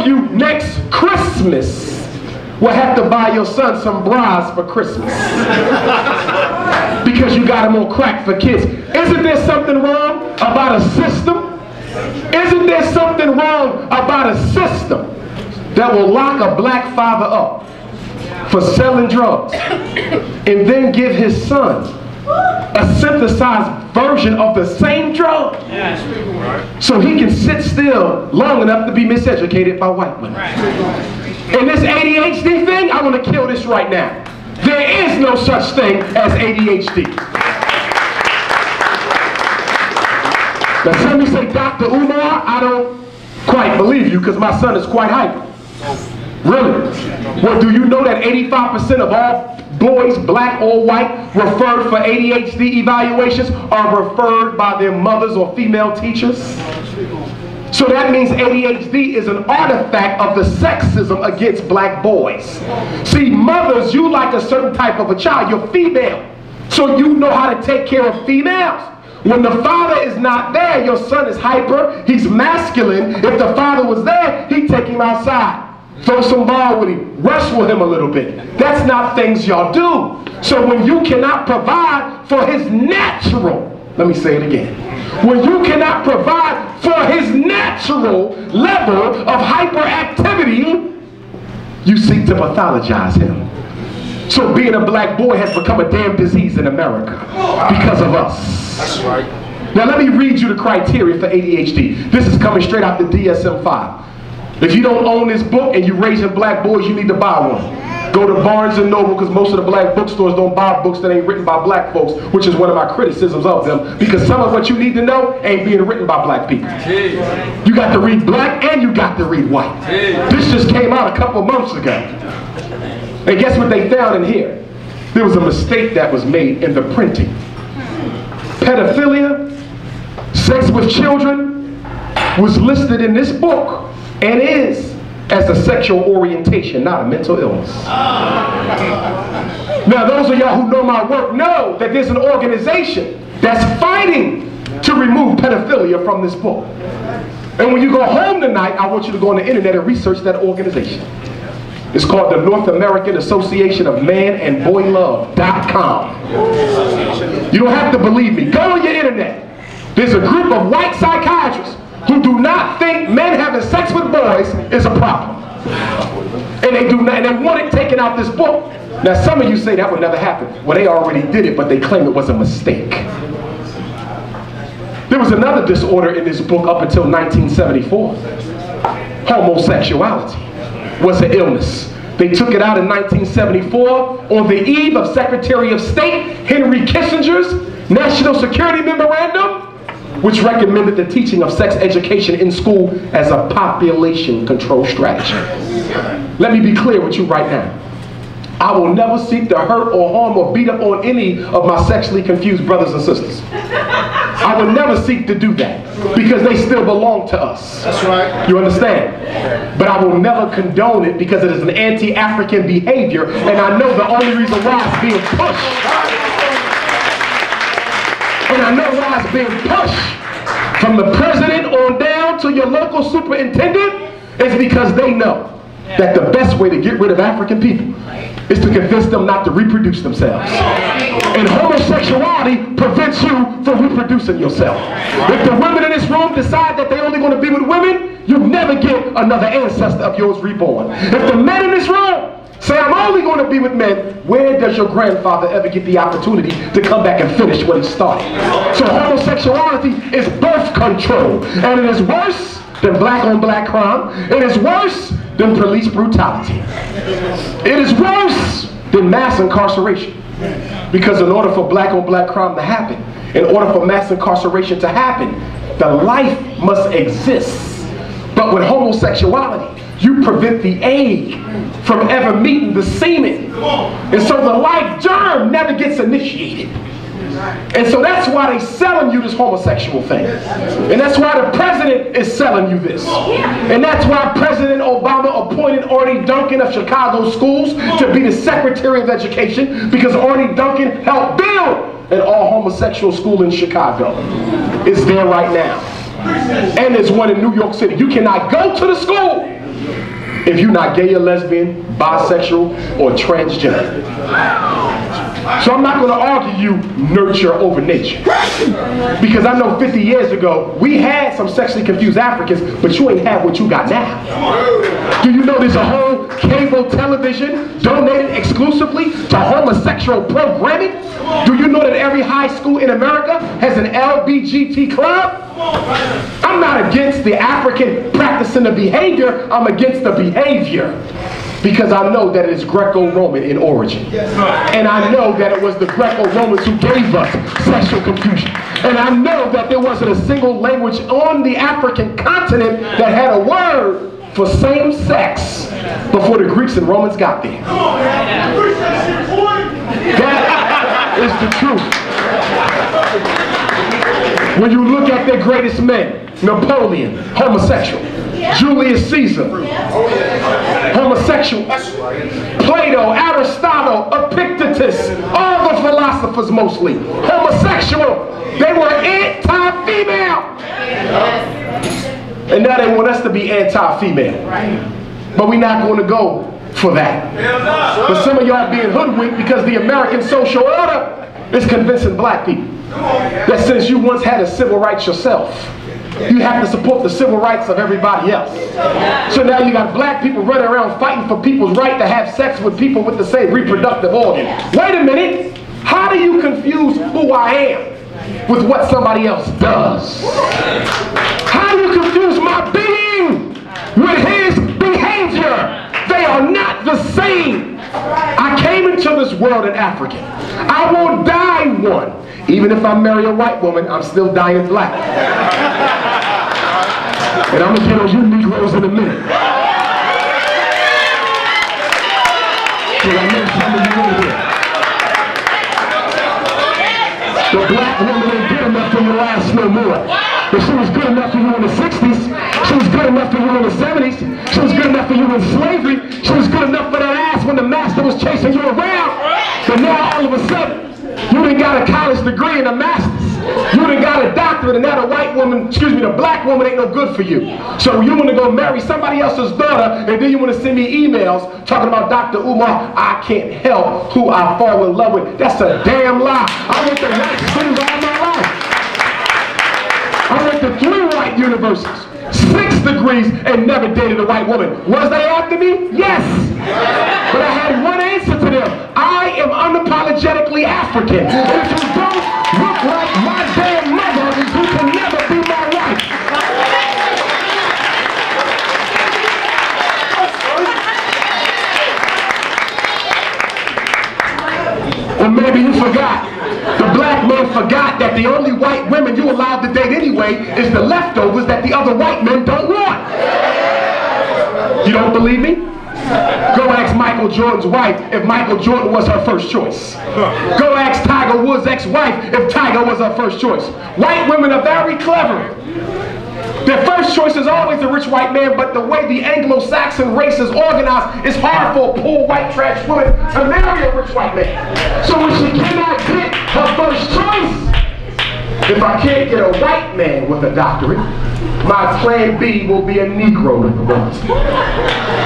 of you next Christmas will have to buy your son some bras for Christmas because you got him on crack for kids. Isn't there something wrong about a system? Isn't there something wrong about a system that will lock a black father up for selling drugs and then give his son a synthesized version of the same drug so he can sit still long enough to be miseducated by white women? And this ADHD thing, I want to kill this right now. There is no such thing as ADHD. Now some of you say, Dr. Umar, I don't quite believe you because my son is quite hyper. Really? Well, do you know that 85% of all boys, black or white, referred for ADHD evaluations are referred by their mothers or female teachers? So that means ADHD is an artifact of the sexism against black boys. See, mothers, you like a certain type of a child. You're female. So you know how to take care of females. When the father is not there, your son is hyper, he's masculine. If the father was there, he'd take him outside, throw some ball with him, wrestle with him a little bit. That's not things y'all do. So when you cannot provide for his natural, let me say it again. When you cannot provide for his natural level of hyperactivity, you seek to pathologize him. So being a black boy has become a damn disease in America because of us. That's right. Now let me read you the criteria for ADHD. This is coming straight out the DSM-5. If you don't own this book and you're raising black boys, you need to buy one. Go to Barnes & Noble, because most of the black bookstores don't buy books that ain't written by black folks, which is one of my criticisms of them, because some of what you need to know ain't being written by black people. You got to read black and you got to read white. This just came out a couple months ago. And guess what they found in here? There was a mistake that was made in the printing. Pedophilia, sex with children, was listed in this book and is as a sexual orientation, not a mental illness. Now those of y'all who know my work know that there's an organization that's fighting to remove pedophilia from this book. And when you go home tonight, I want you to go on the internet and research that organization. It's called the North American Association of Man and Boy Love.com. You don't have to believe me. Go on your internet. There's a group of white psychiatrists who do not think men having sex with boys is a problem. And they do not, and they want it taken out this book. Now some of you say that would never happen. Well, they already did it, but they claim it was a mistake. There was another disorder in this book up until 1974. Homosexuality was an illness. They took it out in 1974 on the eve of Secretary of State Henry Kissinger's National Security Memorandum, which recommended the teaching of sex education in school as a population control strategy. Let me be clear with you right now. I will never seek to hurt or harm or beat up on any of my sexually confused brothers and sisters. I will never seek to do that because they still belong to us. That's right. You understand? But I will never condone it because it is an anti-African behavior, and I know the only reason why it's being pushed. And I know why it's being pushed from the president on down to your local superintendent is because they know that the best way to get rid of African people is to convince them not to reproduce themselves. And homosexuality prevents you from reproducing yourself. If the women in this room decide that they only want to be with women, you never get another ancestor of yours reborn. If the men in this room say, I'm only going to be with men, where does your grandfather ever get the opportunity to come back and finish what he started? So homosexuality is birth control, and it is worse than black on black crime. It is worse than police brutality. It is worse than mass incarceration. Because in order for black on black crime to happen, in order for mass incarceration to happen, the life must exist. But with homosexuality, you prevent the egg from ever meeting the semen. And so the life germ never gets initiated. And so that's why they're selling you this homosexual thing. And that's why the president is selling you this. And that's why President Obama appointed Arnie Duncan of Chicago schools to be the Secretary of Education, because Arnie Duncan helped build an all-homosexual school in Chicago. It's there right now. And there's one in New York City. You cannot go to the school if you're not gay or lesbian, bisexual, or transgender. So I'm not going to argue you nurture over nature. Because I know 50 years ago, we had some sexually confused Africans, but you ain't have what you got now. Do you know there's a whole cable television donated exclusively to homosexual programming? Do you know that every high school in America has an LBGT club? I'm not against the African practicing the behavior, I'm against the behavior. Because I know that it is Greco-Roman in origin. And I know that it was the Greco-Romans who gave us sexual confusion. And I know that there wasn't a single language on the African continent that had a word for same sex before the Greeks and Romans got there. That is the truth. When you look at their greatest men, Napoleon, homosexual. Julius Caesar, homosexual. Plato, Aristotle, Epictetus, all the philosophers mostly, homosexual. They were anti-female. And now they want us to be anti-female. But we're not going to go for that. But some of y'all being hoodwinked because the American social order is convincing black people that since you once had a civil rights yourself, you have to support the civil rights of everybody else. So now you got black people running around fighting for people's right to have sex with people with the same reproductive organ. Wait a minute. How do you confuse who I am with what somebody else does? How do you confuse my being with his behavior? They are not the same. I came into this world an African. I will die one. Even if I marry a white woman, I'm still dying black. And I'm going to get on you Negroes in a minute. Because I know some of you over here. The black woman ain't good enough for your ass no more. But she was good enough for you in the 60s. She was good enough for you in the 70s. She was good enough for you in slavery. She was good enough for that ass when the master was chasing you around. But now all of a sudden, you done got a college degree and a master's. You done got a doctorate, and now the white woman, excuse me, the black woman ain't no good for you. So you want to go marry somebody else's daughter, and then you want to send me emails talking about Dr. Umar, I can't help who I fall in love with. That's a damn lie. I went to white schools all my life. I went to 3 white universities, 6 degrees, and never dated a white woman. Was they after me? Yes. But I had one answer to them. I am unapologetically African. If you don't look like my damn mother, you can never be my wife. Or maybe you forgot. The black man forgot that the only white women you allowed to date anyway is the leftovers that the other white men don't want. You don't believe me? Go ask Michael Jordan's wife if Michael Jordan was her first choice. Go ask Tiger Woods' ex-wife if Tiger was her first choice. White women are very clever. Their first choice is always a rich white man, but the way the Anglo-Saxon race is organized, it's hard for a poor white trash woman to marry a rich white man. So when she cannot get her first choice, if I can't get a white man with a doctorate, my plan B will be a Negro with a doctorate.